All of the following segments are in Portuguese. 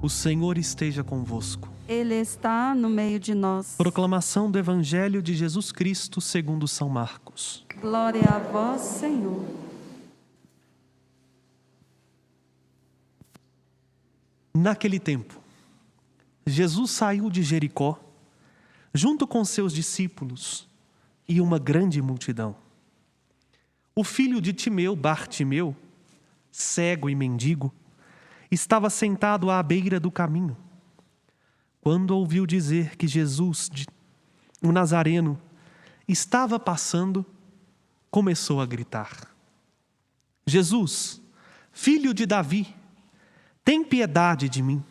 O Senhor esteja convosco. Ele está no meio de nós. Proclamação do Evangelho de Jesus Cristo segundo São Marcos. Glória a vós, Senhor. Naquele tempo, Jesus saiu de Jericó, junto com seus discípulos e uma grande multidão. O filho de Timeu, Bartimeu, cego e mendigo, estava sentado à beira do caminho. Quando ouviu dizer que Jesus, o Nazareno, estava passando, começou a gritar: Jesus, filho de Davi, tem piedade de mim.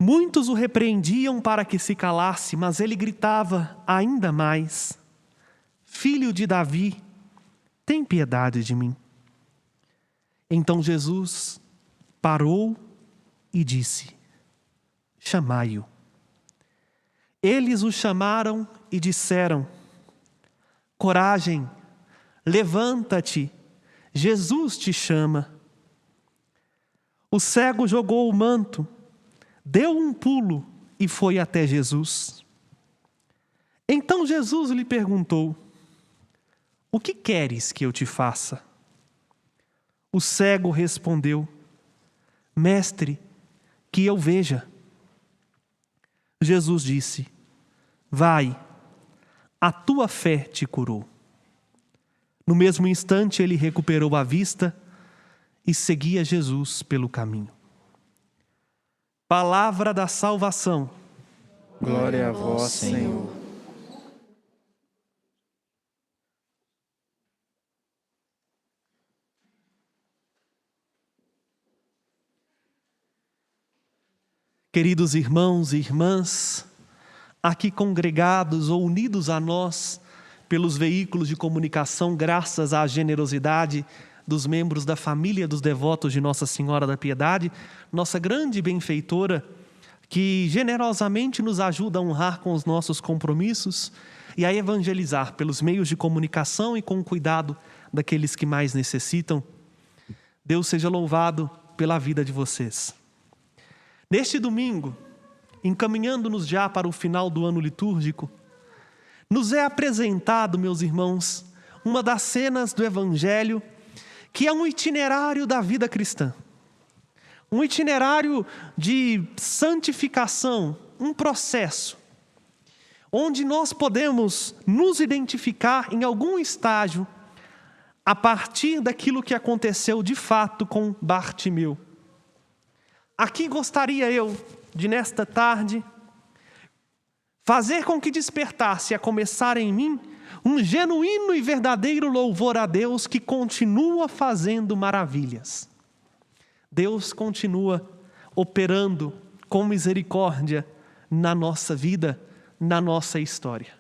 Muitos o repreendiam para que se calasse, mas ele gritava ainda mais: Filho de Davi, tem piedade de mim. Então Jesus parou e disse: Chamai-o. Eles o chamaram e disseram: Coragem, levanta-te, Jesus te chama. O cego jogou o manto, deu um pulo e foi até Jesus. Então Jesus lhe perguntou: O que queres que eu te faça? O cego respondeu: Mestre, que eu veja. Jesus disse: Vai, a tua fé te curou. No mesmo instante ele recuperou a vista e seguia Jesus pelo caminho. Palavra da salvação. Glória a vós, Senhor. Queridos irmãos e irmãs, aqui congregados ou unidos a nós pelos veículos de comunicação, graças à generosidade dos membros da família dos devotos de Nossa Senhora da Piedade, nossa grande benfeitora, que generosamente nos ajuda a honrar com os nossos compromissos e a evangelizar pelos meios de comunicação e com o cuidado daqueles que mais necessitam. Deus seja louvado pela vida de vocês. Neste domingo, encaminhando-nos já para o final do ano litúrgico, nos é apresentado, meus irmãos, uma das cenas do Evangelho que é um itinerário da vida cristã. Um itinerário de santificação, um processo, onde nós podemos nos identificar em algum estágio a partir daquilo que aconteceu de fato com Bartimeu. Aqui gostaria eu de, nesta tarde, fazer com que despertasse a começar em mim um genuíno e verdadeiro louvor a Deus que continua fazendo maravilhas. Deus continua operando com misericórdia na nossa vida, na nossa história.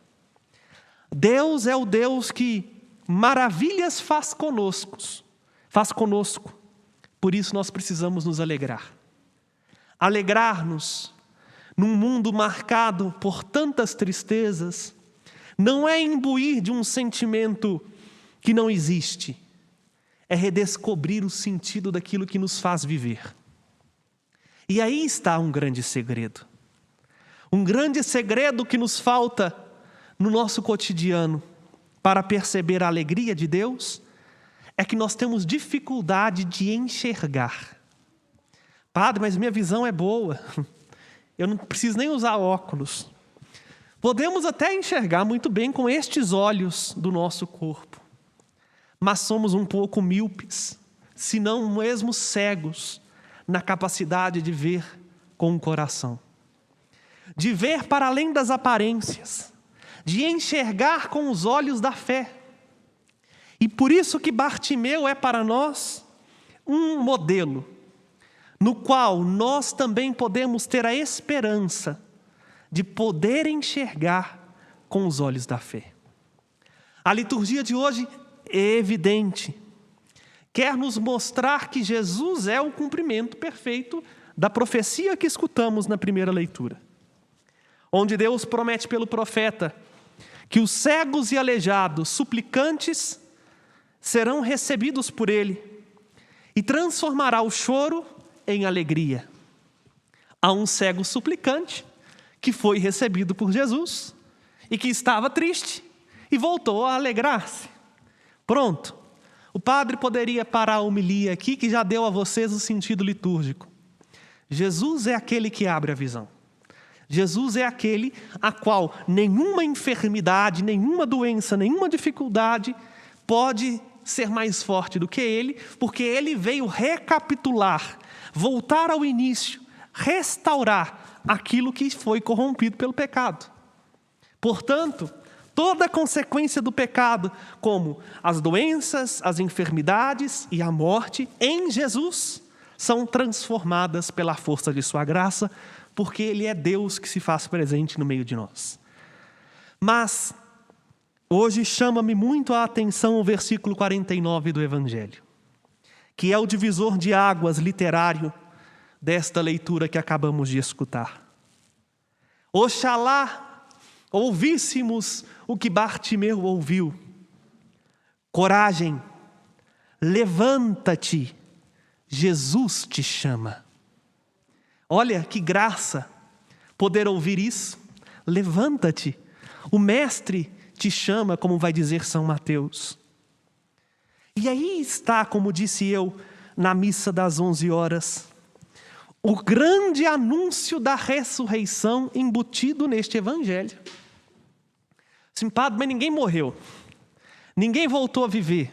Deus é o Deus que maravilhas faz conosco. Por isso nós precisamos nos alegrar. Alegrar-nos num mundo marcado por tantas tristezas não é imbuir de um sentimento que não existe, é redescobrir o sentido daquilo que nos faz viver. E aí está um grande segredo. Um grande segredo que nos falta no nosso cotidiano para perceber a alegria de Deus é que nós temos dificuldade de enxergar. Padre, mas minha visão é boa. Eu não preciso nem usar óculos. Podemos até enxergar muito bem com estes olhos do nosso corpo. Mas somos um pouco míopes, se não mesmo cegos, na capacidade de ver com o coração. De ver para além das aparências. De enxergar com os olhos da fé. E por isso que Bartimeu é para nós um modelo, no qual nós também podemos ter a esperança de poder enxergar com os olhos da fé. A liturgia de hoje é evidente. Quer nos mostrar que Jesus é o cumprimento perfeito da profecia que escutamos na primeira leitura. Onde Deus promete pelo profeta que os cegos e aleijados, suplicantes, serão recebidos por Ele e transformará o choro em alegria, a um cego suplicante que foi recebido por Jesus e que estava triste e voltou a alegrar-se. Pronto. O padre poderia parar a homilia aqui, que já deu a vocês o sentido litúrgico. Jesus é aquele que abre a visão. Jesus é aquele a qual nenhuma enfermidade, nenhuma doença, nenhuma dificuldade pode ser mais forte do que ele, porque ele veio recapitular, voltar ao início, restaurar aquilo que foi corrompido pelo pecado. Portanto, toda a consequência do pecado, como as doenças, as enfermidades e a morte, em Jesus, são transformadas pela força de sua graça, porque ele é Deus que se faz presente no meio de nós. Mas hoje chama-me muito a atenção o versículo 49 do Evangelho, que é o divisor de águas literário desta leitura que acabamos de escutar. Oxalá ouvíssemos o que Bartimeu ouviu. Coragem, levanta-te, Jesus te chama. Olha que graça poder ouvir isso. Levanta-te, o Mestre te chama, como vai dizer São Mateus. E aí está, como disse eu, na missa das 11 horas, o grande anúncio da ressurreição embutido neste Evangelho. Sim, padre, mas ninguém morreu. Ninguém voltou a viver.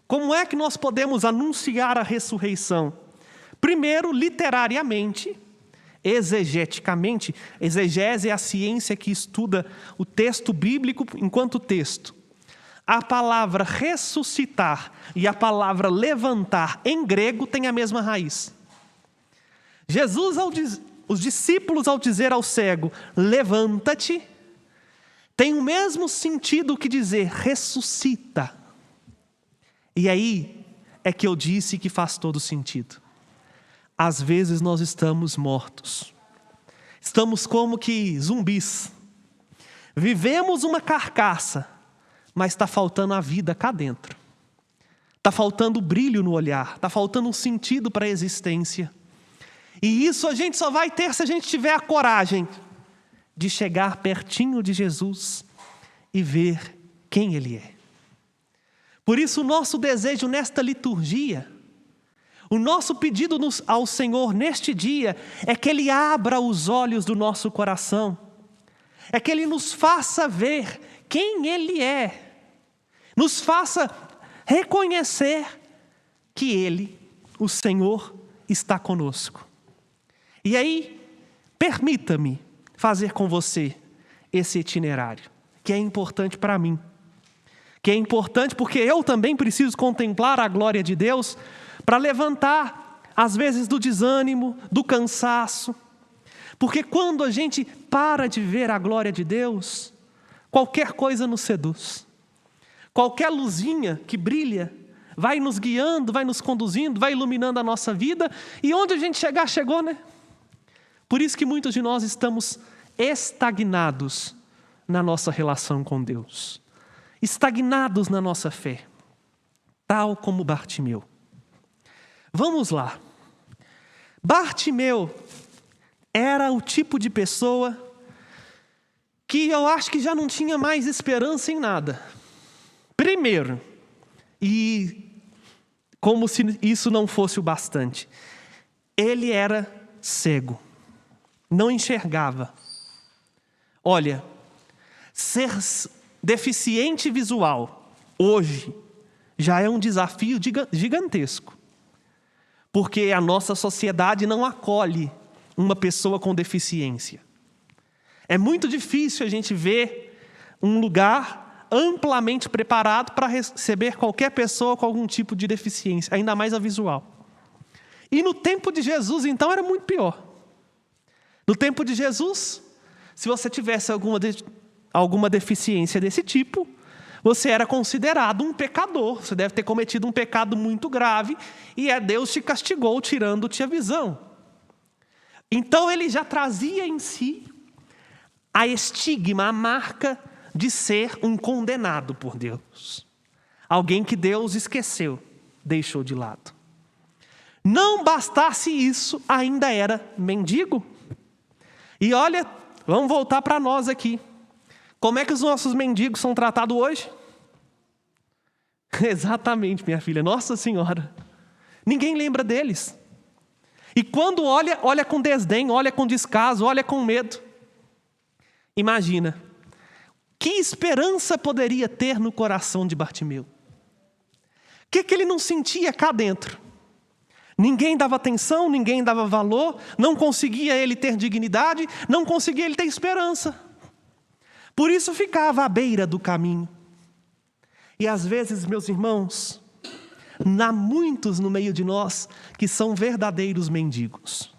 Como é que nós podemos anunciar a ressurreição? Primeiro, literariamente, exegeticamente. Exegese é a ciência que estuda o texto bíblico enquanto texto. A palavra ressuscitar e a palavra levantar em grego têm a mesma raiz. Os discípulos, ao dizer ao cego, levanta-te, tem o mesmo sentido que dizer ressuscita. E aí é que eu disse que faz todo sentido. Às vezes nós estamos mortos. Estamos como que zumbis. Vivemos uma carcaça, mas está faltando a vida cá dentro. Está faltando brilho no olhar, está faltando um sentido para a existência. E isso a gente só vai ter se a gente tiver a coragem de chegar pertinho de Jesus e ver quem Ele é. Por isso o nosso desejo nesta liturgia, o nosso pedido ao Senhor neste dia é que Ele abra os olhos do nosso coração, é que Ele nos faça ver quem Ele é, nos faça reconhecer que Ele, o Senhor, está conosco. E aí, permita-me fazer com você esse itinerário, que é importante para mim, que é importante porque eu também preciso contemplar a glória de Deus para levantar, às vezes, do desânimo, do cansaço. Porque quando a gente para de ver a glória de Deus, qualquer coisa nos seduz. Qualquer luzinha que brilha vai nos guiando, vai nos conduzindo, vai iluminando a nossa vida. E onde a gente chegar, chegou, né? Por isso que muitos de nós estamos estagnados na nossa relação com Deus. Estagnados na nossa fé. Tal como Bartimeu. Vamos lá. Bartimeu era o tipo de pessoa que eu acho que já não tinha mais esperança em nada. Primeiro, e como se isso não fosse o bastante, ele era cego, não enxergava. Olha, ser deficiente visual hoje já é um desafio gigantesco, porque a nossa sociedade não acolhe uma pessoa com deficiência. É muito difícil a gente ver um lugar amplamente preparado para receber qualquer pessoa com algum tipo de deficiência, ainda mais a visual. E no tempo de Jesus, então, era muito pior. No tempo de Jesus, se você tivesse alguma deficiência desse tipo, você era considerado um pecador. Você deve ter cometido um pecado muito grave e Deus te castigou, tirando-te a visão. Então ele já trazia em si a estigma, a marca de ser um condenado por Deus. Alguém que Deus esqueceu, deixou de lado. Não bastasse isso, ainda era mendigo. E olha, vamos voltar para nós aqui. Como é que os nossos mendigos são tratados hoje? Exatamente, minha filha, Nossa Senhora. Ninguém lembra deles. E quando olha, olha com desdém, olha com descaso, olha com medo. Imagina, que esperança poderia ter no coração de Bartimeu? O que ele não sentia cá dentro? Ninguém dava atenção, ninguém dava valor, não conseguia ele ter dignidade, não conseguia ele ter esperança. Por isso ficava à beira do caminho. E às vezes, meus irmãos, há muitos no meio de nós que são verdadeiros mendigos.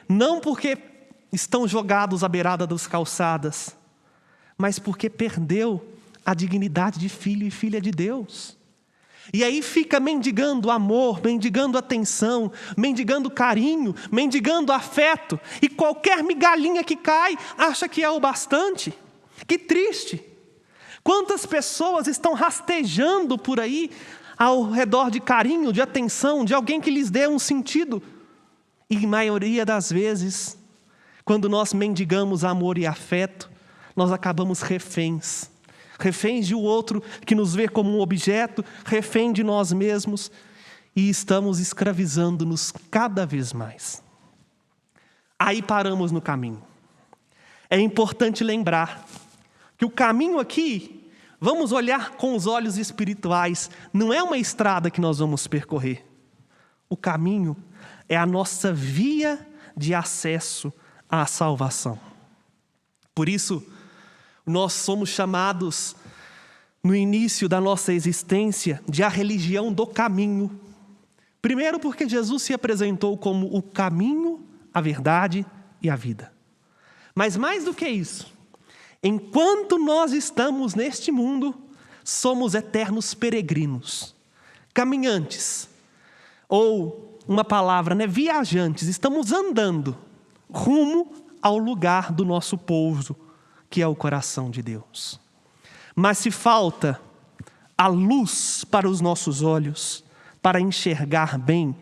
Não porque estão jogados à beirada das calçadas, mas porque perdeu a dignidade de filho e filha de Deus. E aí fica mendigando amor, mendigando atenção, mendigando carinho, mendigando afeto. E qualquer migalhinha que cai, acha que é o bastante. Que triste! Quantas pessoas estão rastejando por aí, ao redor de carinho, de atenção, de alguém que lhes dê um sentido. E maioria das vezes, quando nós mendigamos amor e afeto, nós acabamos reféns. Reféns de um outro que nos vê como um objeto, refém de nós mesmos, e estamos escravizando-nos cada vez mais. Aí paramos no caminho. É importante lembrar que o caminho aqui, vamos olhar com os olhos espirituais, não é uma estrada que nós vamos percorrer. O caminho é a nossa via de acesso à salvação. Por isso, nós somos chamados, no início da nossa existência, de a religião do caminho. Primeiro porque Jesus se apresentou como o caminho, a verdade e a vida. Mas mais do que isso, enquanto nós estamos neste mundo, somos eternos peregrinos, caminhantes, ou uma palavra, viajantes, estamos andando rumo ao lugar do nosso pouso, que é o coração de Deus. Mas se falta a luz para os nossos olhos, para enxergar bem,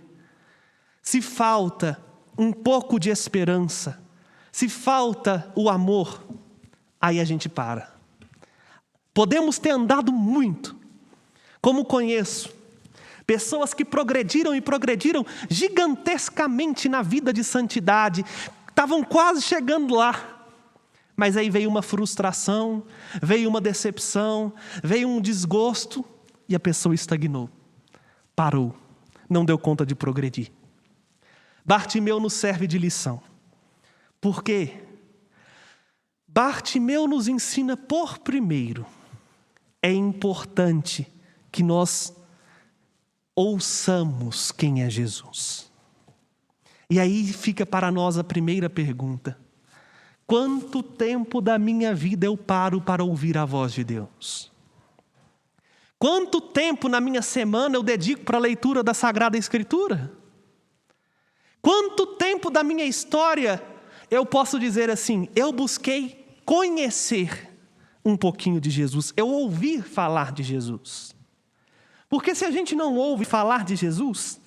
se falta um pouco de esperança, se falta o amor, aí a gente para. Podemos ter andado muito, como conheço pessoas que progrediram e progrediram gigantescamente na vida de santidade, estavam quase chegando lá. Mas aí veio uma frustração, veio uma decepção, veio um desgosto e a pessoa estagnou, parou, não deu conta de progredir. Bartimeu nos serve de lição. Por quê? Bartimeu nos ensina por primeiro, é importante que nós ouçamos quem é Jesus. E aí fica para nós a primeira pergunta. Quanto tempo da minha vida eu paro para ouvir a voz de Deus? Quanto tempo na minha semana eu dedico para a leitura da Sagrada Escritura? Quanto tempo da minha história eu posso dizer assim, eu busquei conhecer um pouquinho de Jesus, eu ouvi falar de Jesus? Porque se a gente não ouve falar de Jesus,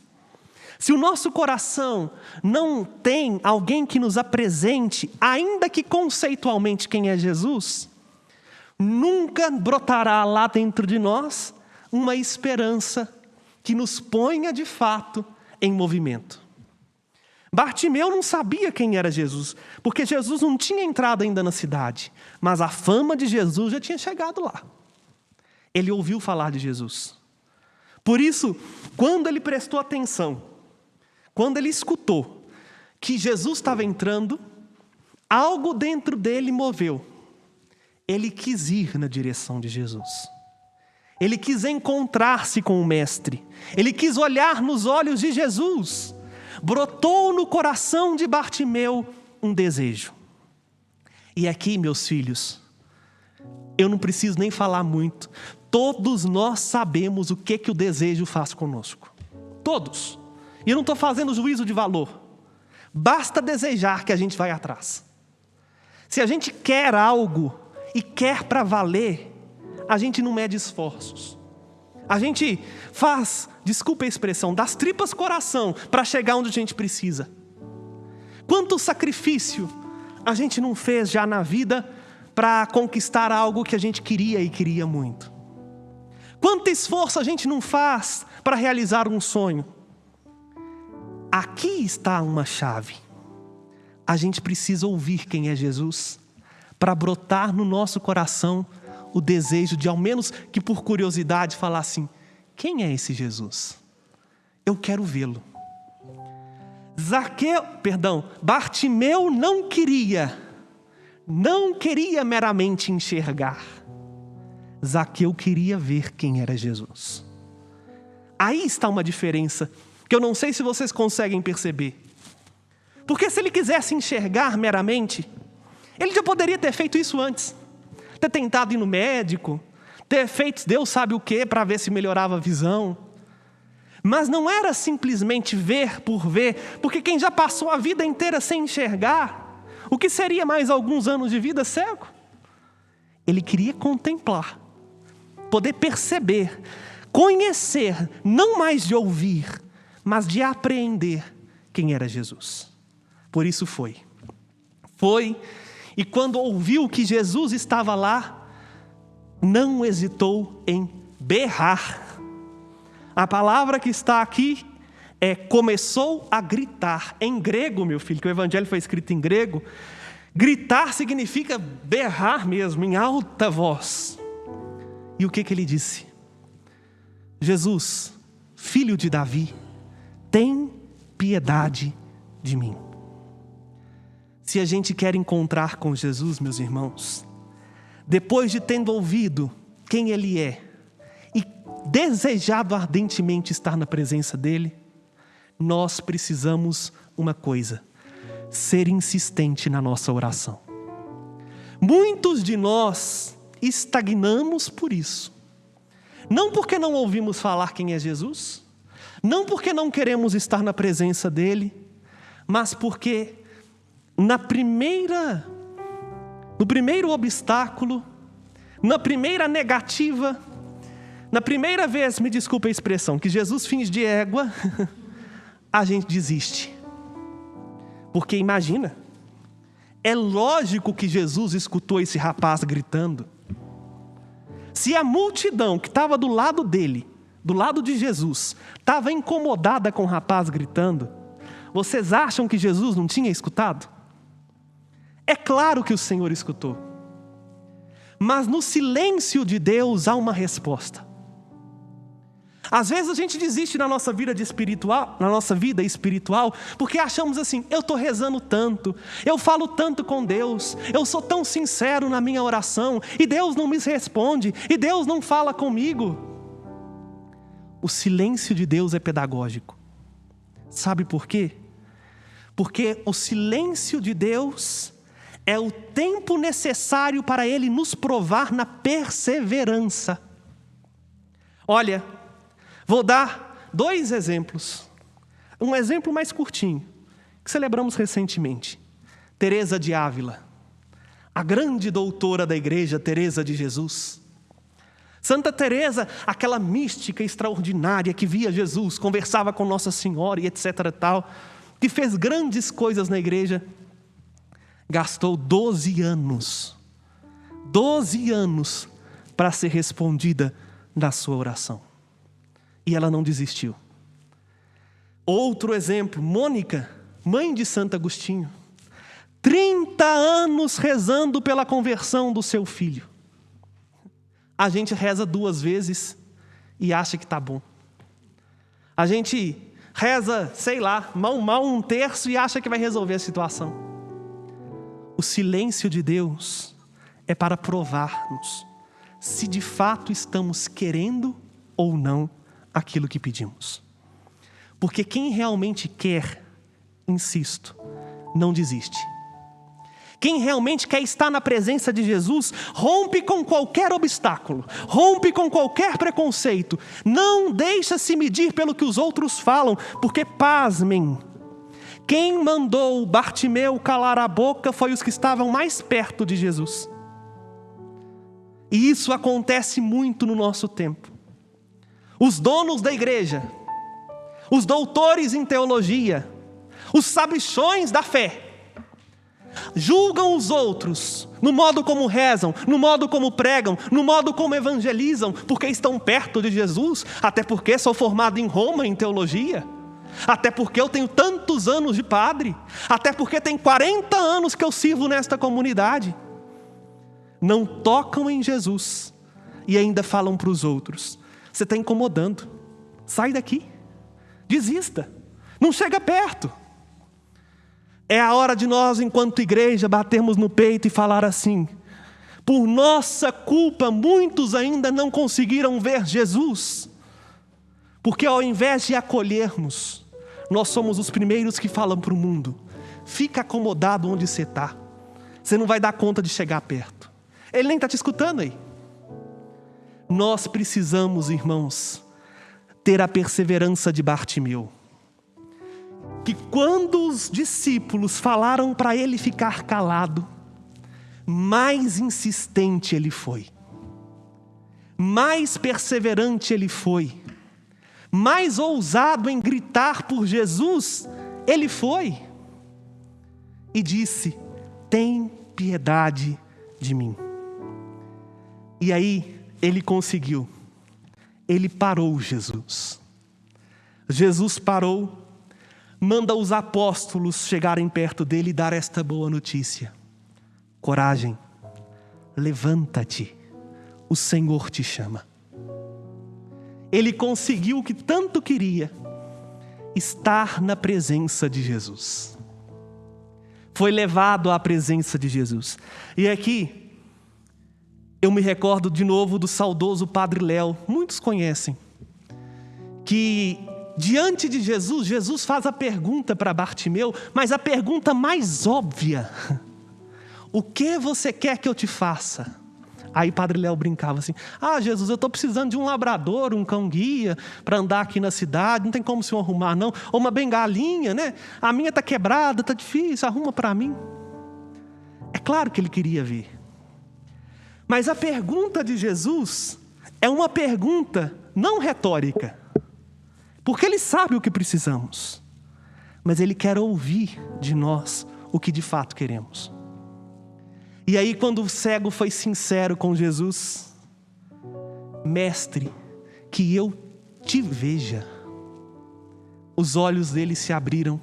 se o nosso coração não tem alguém que nos apresente, ainda que conceitualmente, quem é Jesus, nunca brotará lá dentro de nós uma esperança que nos ponha de fato em movimento. Bartimeu não sabia quem era Jesus, porque Jesus não tinha entrado ainda na cidade, mas a fama de Jesus já tinha chegado lá. Ele ouviu falar de Jesus. Por isso, quando ele prestou atenção, quando ele escutou que Jesus estava entrando, algo dentro dele moveu. Ele quis ir na direção de Jesus. Ele quis encontrar-se com o Mestre. Ele quis olhar nos olhos de Jesus. Brotou no coração de Bartimeu um desejo. E aqui, meus filhos, eu não preciso nem falar muito. Todos nós sabemos o que o desejo faz conosco. Todos. E eu não estou fazendo juízo de valor. Basta desejar que a gente vai atrás. Se a gente quer algo e quer para valer, a gente não mede esforços. A gente faz, desculpa a expressão, das tripas coração para chegar onde a gente precisa. Quanto sacrifício a gente não fez já na vida para conquistar algo que a gente queria e queria muito? Quanto esforço a gente não faz para realizar um sonho? Aqui está uma chave. A gente precisa ouvir quem é Jesus para brotar no nosso coração o desejo de, ao menos que por curiosidade, falar assim: quem é esse Jesus? Eu quero vê-lo. Bartimeu não queria meramente enxergar. Zaqueu queria ver quem era Jesus. Aí está uma diferença que eu não sei se vocês conseguem perceber. Porque se ele quisesse enxergar meramente, ele já poderia ter feito isso antes. Ter tentado ir no médico, ter feito Deus sabe o que para ver se melhorava a visão. Mas não era simplesmente ver por ver, porque quem já passou a vida inteira sem enxergar, o que seria mais alguns anos de vida cego? Ele queria contemplar, poder perceber, conhecer, não mais de ouvir, mas de apreender quem era Jesus. Por isso foi, e quando ouviu que Jesus estava lá, não hesitou em berrar. A palavra que está aqui é começou a gritar. Em grego, meu filho, que o evangelho foi escrito em grego, gritar significa berrar mesmo, em alta voz. E o que ele disse? Jesus, filho de Davi, tem piedade de mim. Se a gente quer encontrar com Jesus, meus irmãos, depois de tendo ouvido quem Ele é e desejado ardentemente estar na presença dEle, nós precisamos uma coisa: ser insistente na nossa oração. Muitos de nós estagnamos por isso. Não porque não ouvimos falar quem é Jesus, não porque não queremos estar na presença dEle, mas porque no primeiro obstáculo, na primeira negativa, na primeira vez, me desculpe a expressão, que Jesus finge de égua, a gente desiste. Porque imagina, é lógico que Jesus escutou esse rapaz gritando. Se a multidão que estava do lado dele, do lado de Jesus, estava incomodada com o rapaz gritando, vocês acham que Jesus não tinha escutado? É claro que o Senhor escutou. Mas no silêncio de Deus há uma resposta. Às vezes a gente desiste na nossa vida espiritual, porque achamos assim: eu estou rezando tanto, eu falo tanto com Deus, eu sou tão sincero na minha oração, e Deus não me responde, e Deus não fala comigo. O silêncio de Deus é pedagógico. Sabe por quê? Porque o silêncio de Deus é o tempo necessário para Ele nos provar na perseverança. Olha, vou dar 2 exemplos. Um exemplo mais curtinho, que celebramos recentemente. Teresa de Ávila, a grande doutora da igreja, Teresa de Jesus. Santa Teresa, aquela mística extraordinária que via Jesus, conversava com Nossa Senhora e etc. tal, que fez grandes coisas na igreja, gastou 12 anos para ser respondida na sua oração. E ela não desistiu. Outro exemplo, Mônica, mãe de Santo Agostinho, 30 anos rezando pela conversão do seu filho. A gente reza 2 vezes e acha que está bom. A gente reza, sei lá, mal 1/3 e acha que vai resolver a situação. O silêncio de Deus é para provar-nos se de fato estamos querendo ou não aquilo que pedimos. Porque quem realmente quer, insisto, não desiste. Quem realmente quer estar na presença de Jesus, rompe com qualquer obstáculo, rompe com qualquer preconceito, não deixa se medir pelo que os outros falam, porque, pasmem, quem mandou Bartimeu calar a boca foi os que estavam mais perto de Jesus. E isso acontece muito no nosso tempo. Os donos da igreja, os doutores em teologia, os sabichões da fé, julgam os outros no modo como rezam, no modo como pregam, no modo como evangelizam, porque estão perto de Jesus, até porque sou formado em Roma em teologia, até porque eu tenho tantos anos de padre, até porque tem 40 anos que eu sirvo nesta comunidade. Não tocam em Jesus e ainda falam para os outros: você está incomodando, sai daqui, desista, não chega perto. É a hora de nós, enquanto igreja, batermos no peito e falar assim: por nossa culpa, muitos ainda não conseguiram ver Jesus, porque ao invés de acolhermos, nós somos os primeiros que falam para o mundo: fica acomodado onde você está, você não vai dar conta de chegar perto. Ele nem está te escutando aí. Nós precisamos, irmãos, ter a perseverança de Bartimeu, que quando os discípulos falaram para ele ficar calado, mais insistente ele foi, mais perseverante ele foi, mais ousado em gritar por Jesus ele foi, e disse: tem piedade de mim. E aí ele conseguiu, ele parou Jesus. Jesus parou, manda os apóstolos chegarem perto dele e dar esta boa notícia: coragem, levanta-te, o Senhor te chama. Ele conseguiu o que tanto queria: estar na presença de Jesus. Foi levado à presença de Jesus. E aqui eu me recordo de novo do saudoso Padre Léo, muitos conhecem, que diante de Jesus, Jesus faz a pergunta para Bartimeu, mas a pergunta mais óbvia: o que você quer que eu te faça? Aí Padre Léo brincava assim: Jesus, eu estou precisando de um labrador, um cão-guia, para andar aqui na cidade, não tem como o senhor arrumar não? Ou uma bengalinha, né? A minha está quebrada, está difícil, arruma para mim. É claro que ele queria ver. Mas a pergunta de Jesus é uma pergunta não retórica, porque ele sabe o que precisamos, mas ele quer ouvir de nós o que de fato queremos. E aí, quando o cego foi sincero com Jesus: mestre, que eu te veja, os olhos dele se abriram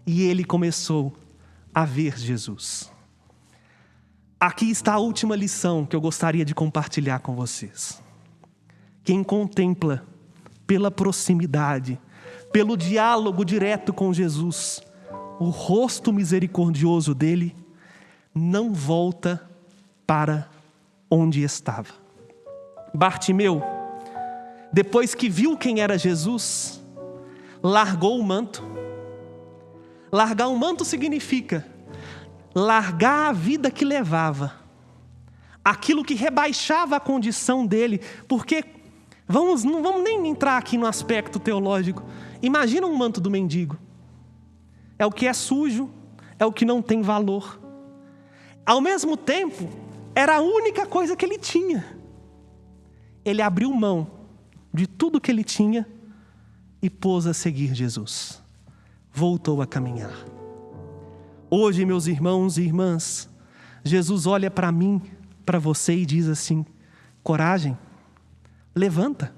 e ele começou a ver Jesus. Aqui está a última lição que eu gostaria de compartilhar com vocês. Quem contempla pela proximidade, pelo diálogo direto com Jesus, o rosto misericordioso dele, não volta para onde estava. Bartimeu, depois que viu quem era Jesus, largou o manto. Largar o manto significa largar a vida que levava, aquilo que rebaixava a condição dele, porque não vamos nem entrar aqui no aspecto teológico. Imagina um manto do mendigo. É o que é sujo, é o que não tem valor. Ao mesmo tempo, era a única coisa que ele tinha. Ele abriu mão de tudo que ele tinha e pôs a seguir Jesus. Voltou a caminhar. Hoje, meus irmãos e irmãs, Jesus olha para mim, para você e diz assim: coragem, levanta.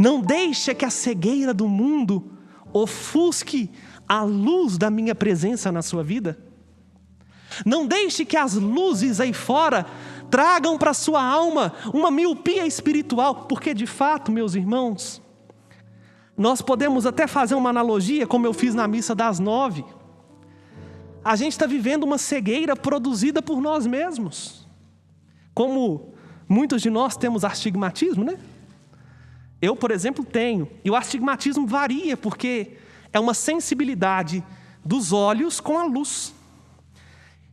Não deixe que a cegueira do mundo ofusque a luz da minha presença na sua vida. Não deixe que as luzes aí fora tragam para a sua alma uma miopia espiritual, porque de fato, meus irmãos, nós podemos até fazer uma analogia, como eu fiz na missa das 9. A gente está vivendo uma cegueira produzida por nós mesmos. Como muitos de nós temos astigmatismo, né? Eu, por exemplo, tenho. E o astigmatismo varia, porque é uma sensibilidade dos olhos com a luz.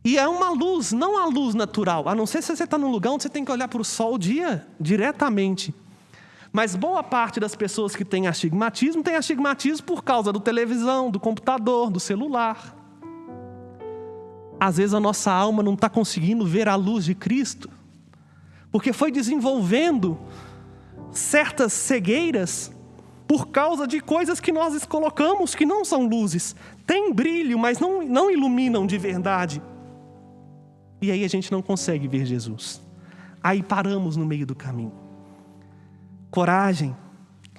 E é uma luz, não a luz natural, a não ser se você está num lugar onde você tem que olhar para o sol diretamente. Mas boa parte das pessoas que têm astigmatismo por causa da televisão, do computador, do celular. Às vezes a nossa alma não está conseguindo ver a luz de Cristo, porque foi desenvolvendo certas cegueiras por causa de coisas que nós colocamos que não são luzes. Tem brilho, mas não iluminam de verdade. E aí a gente não consegue ver Jesus. Aí paramos no meio do caminho. Coragem,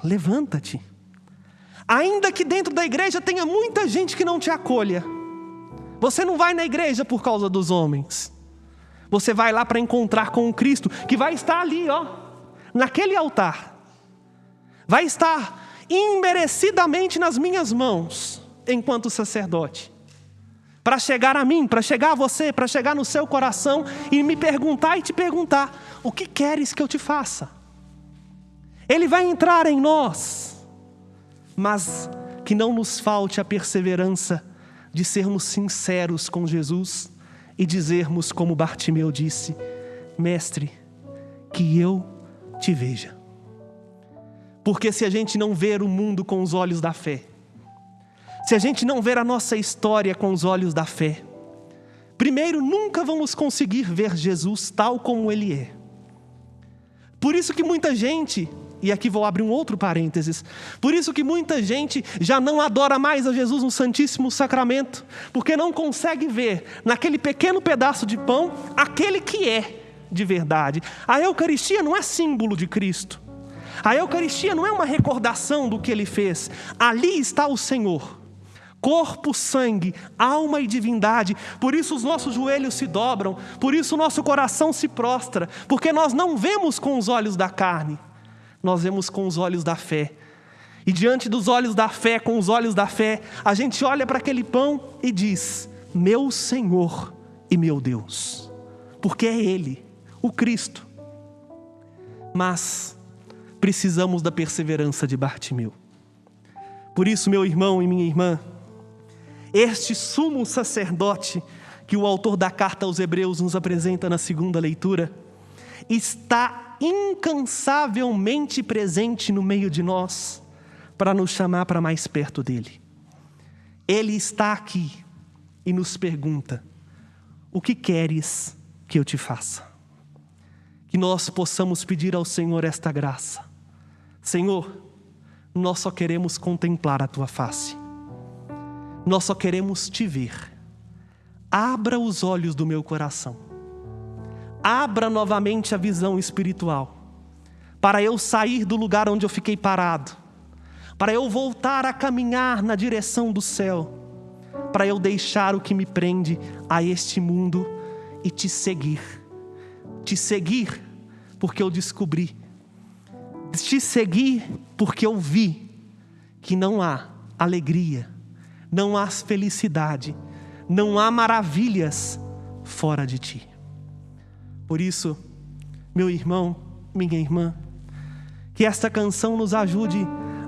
levanta-te. Ainda que dentro da igreja tenha muita gente que não te acolha, você não vai na igreja por causa dos homens. Você vai lá para encontrar com o Cristo, que vai estar ali, naquele altar. Vai estar imerecidamente nas minhas mãos, enquanto sacerdote. Para chegar a mim, para chegar a você, para chegar no seu coração e me perguntar e te perguntar: o que queres que eu te faça? Ele vai entrar em nós, mas que não nos falte a perseverança de sermos sinceros com Jesus e dizermos como Bartimeu disse: Mestre, que eu te veja. Porque se a gente não ver o mundo com os olhos da fé, se a gente não ver a nossa história com os olhos da fé, primeiro, nunca vamos conseguir ver Jesus tal como Ele é. Por isso que muita gente, e aqui vou abrir um outro parênteses, por isso que muita gente já não adora mais a Jesus no Santíssimo Sacramento, porque não consegue ver naquele pequeno pedaço de pão aquele que é de verdade. A Eucaristia não é símbolo de Cristo. A Eucaristia não é uma recordação do que Ele fez. Ali está o Senhor. Corpo, sangue, alma e divindade. Por isso os nossos joelhos se dobram, por isso o nosso coração se prostra, porque nós não vemos com os olhos da carne, nós vemos com os olhos da fé. E diante dos olhos da fé, com os olhos da fé, a gente olha para aquele pão e diz: meu Senhor e meu Deus, porque é Ele, o Cristo. Mas precisamos da perseverança de Bartimeu. Por isso, meu irmão e minha irmã, este sumo sacerdote que o autor da carta aos Hebreus nos apresenta na segunda leitura, está incansavelmente presente no meio de nós para nos chamar para mais perto dele. Ele está aqui e nos pergunta: o que queres que eu te faça? Que nós possamos pedir ao Senhor esta graça. Senhor, nós só queremos contemplar a tua face. Nós só queremos te ver. Abra os olhos do meu coração. Abra novamente a visão espiritual, para eu sair do lugar onde eu fiquei parado, para eu voltar a caminhar na direção do céu, para eu deixar o que me prende a este mundo e te seguir. Te seguir porque eu descobri. Te seguir porque eu vi que não há alegria, não há felicidade, não há maravilhas fora de ti. Por isso, meu irmão, minha irmã, que esta canção nos ajude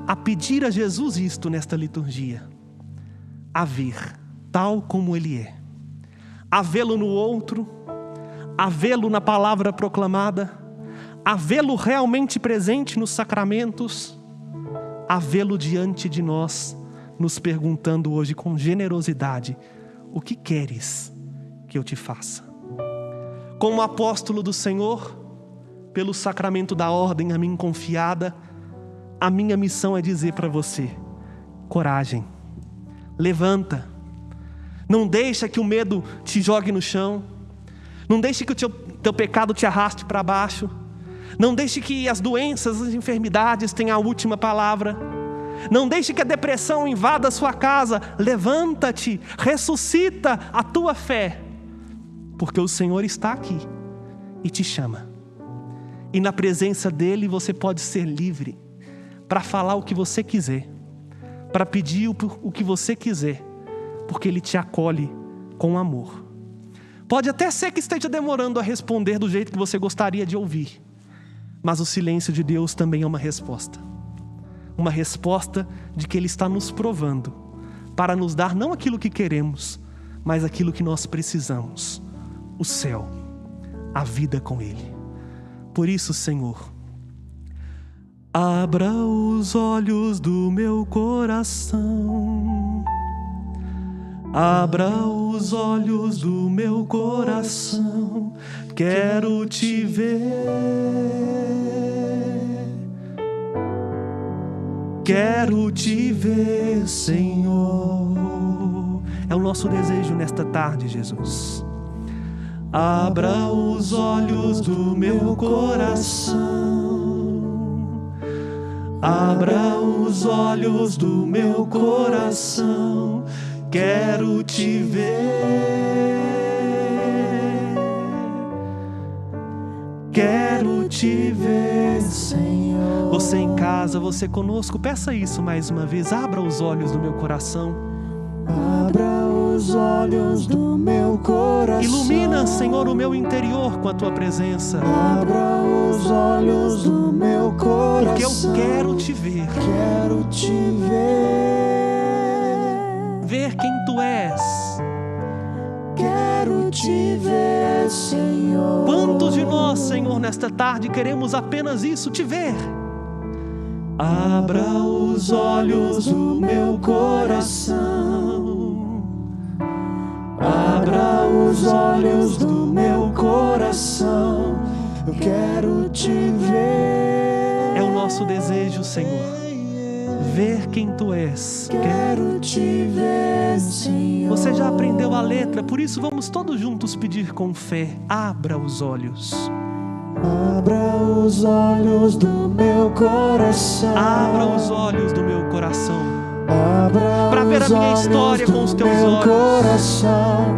a pedir a Jesus isto nesta liturgia: a ver tal como Ele é, a vê-lo no outro, a vê-lo na palavra proclamada, a vê-lo realmente presente nos sacramentos, a vê-lo diante de nós, nos perguntando hoje com generosidade: o que queres que eu te faça? Como apóstolo do Senhor, pelo sacramento da ordem a mim confiada, a minha missão é dizer para você: coragem, levanta, não deixa que o medo te jogue no chão, não deixe que o teu pecado te arraste para baixo, não deixe que as doenças, as enfermidades tenham a última palavra, não deixe que a depressão invada a sua casa. Levanta-te, ressuscita a tua fé, porque o Senhor está aqui e te chama. E na presença dEle você pode ser livre para falar o que você quiser, para pedir o que você quiser, porque Ele te acolhe com amor. Pode até ser que esteja demorando a responder do jeito que você gostaria de ouvir, mas o silêncio de Deus também é uma resposta. Uma resposta de que Ele está nos provando para nos dar não aquilo que queremos, mas aquilo que nós precisamos: o céu, a vida com Ele. Por isso, Senhor, abra os olhos do meu coração, abra os olhos do meu coração, quero te ver. Quero te ver, Senhor. É o nosso desejo nesta tarde, Jesus. Abra os olhos do meu coração. Abra os olhos do meu coração. Quero te ver. Quero te ver, Senhor. Você em casa, você conosco, peça isso mais uma vez. Abra os olhos do meu coração. Abra os olhos do meu coração. Ilumina, Senhor, o meu interior com a tua presença. Abra os olhos do meu coração. Porque eu quero te ver. Quero te ver. Ver quem tu és. Quero te ver, Senhor. Quantos de nós, Senhor, nesta tarde queremos apenas isso, te ver? Abra os olhos do meu coração. Abra os olhos do meu coração. Eu quero te ver. É o nosso desejo, Senhor. Ver quem tu és. Quero te ver, Senhor. Você já aprendeu a letra, por isso vamos todos juntos pedir com fé. Abra os olhos. Abra os olhos do meu coração. Abra os olhos do meu coração. Para ver a minha história com os teus olhos. Coração.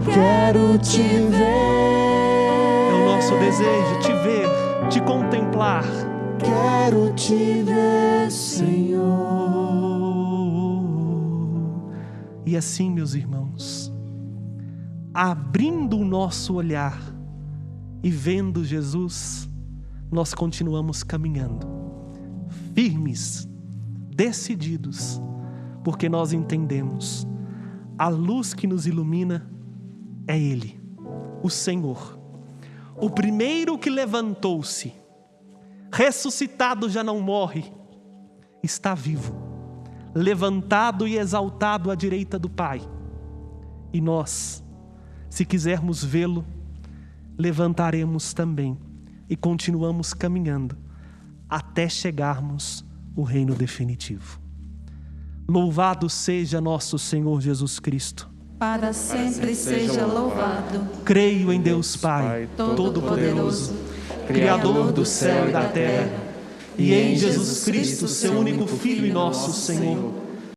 Quero te ver. É o nosso desejo, te ver, te contemplar. Quero te ver, Senhor. E assim, meus irmãos, abrindo o nosso olhar e vendo Jesus, nós continuamos caminhando, firmes, decididos, porque nós entendemos, a luz que nos ilumina é Ele, o Senhor, o primeiro que levantou-se, ressuscitado já não morre, está vivo, levantado e exaltado à direita do Pai. E nós, se quisermos vê-lo, levantaremos também e continuamos caminhando até chegarmos ao reino definitivo. Louvado seja nosso Senhor Jesus Cristo. Para sempre seja louvado. Creio em Deus Pai, Todo-Poderoso, Criador do céu e da terra, e em Jesus Cristo, seu único Filho e nosso Senhor,